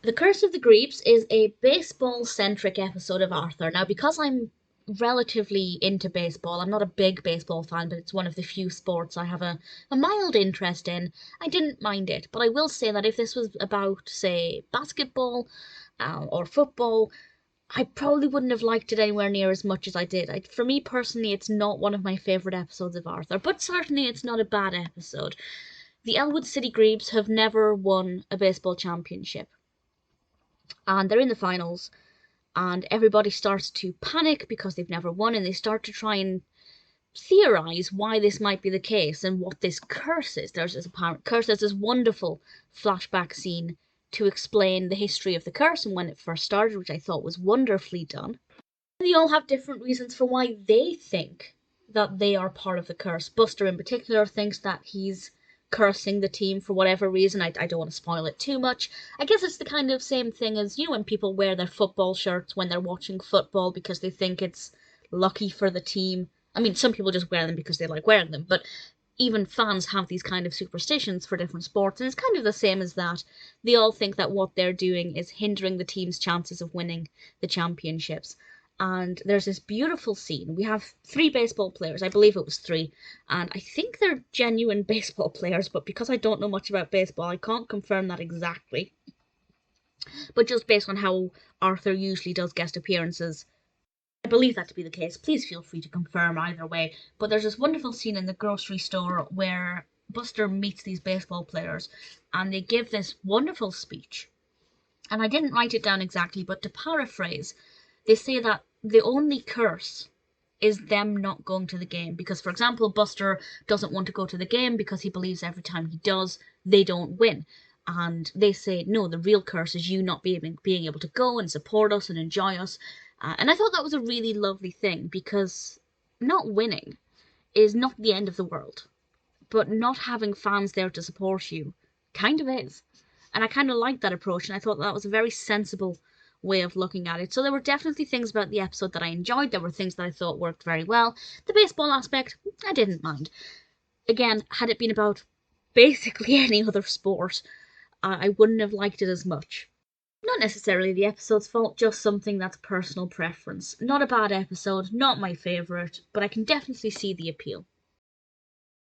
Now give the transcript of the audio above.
The Curse of the Grebes is a baseball-centric episode of Arthur. Now, because I'm relatively into baseball, I'm not a big baseball fan, but it's one of the few sports I have a mild interest in. I didn't mind it, but I will say that if this was about, say, basketball or football, I probably wouldn't have liked it anywhere near as much as I did. For me personally, it's not one of my favourite episodes of Arthur, but certainly it's not a bad episode. The Elwood City Grebes have never won a baseball championship, and they're in the finals, and everybody starts to panic because they've never won, and they start to try and theorize why this might be the case and what this curse is. There's this apparent curse. There's this wonderful flashback scene to explain the history of the curse and when it first started, which I thought was wonderfully done. They all have different reasons for why they think that they are part of the curse. Buster, in particular, thinks that he's cursing the team for whatever reason. I don't want to spoil it too much. I guess it's the kind of same thing as, when people wear their football shirts when they're watching football because they think it's lucky for the team. I mean, some people just wear them because they like wearing them, but even fans have these kind of superstitions for different sports, and it's kind of the same as that. They all think that what they're doing is hindering the team's chances of winning the championships. And there's this beautiful scene. We have three baseball players. I believe it was three. And I think they're genuine baseball players, but because I don't know much about baseball, I can't confirm that exactly. But just based on how Arthur usually does guest appearances, I believe that to be the case. Please feel free to confirm either way. But there's this wonderful scene in the grocery store where Buster meets these baseball players and they give this wonderful speech. And I didn't write it down exactly, but to paraphrase, they say that the only curse is them not going to the game. Because, for example, Buster doesn't want to go to the game because he believes every time he does, they don't win. And they say, no, the real curse is you not being able to go and support us and enjoy us. And I thought that was a really lovely thing, because not winning is not the end of the world. But not having fans there to support you kind of is. And I kind of liked that approach, and I thought that was a very sensible way of looking at it. So there were definitely things about the episode that I enjoyed. There were things that I thought worked very well. The baseball aspect, I didn't mind. Again, had it been about basically any other sport, I wouldn't have liked it as much. Not necessarily the episode's fault, just something that's personal preference. Not a bad episode, not my favourite, but I can definitely see the appeal.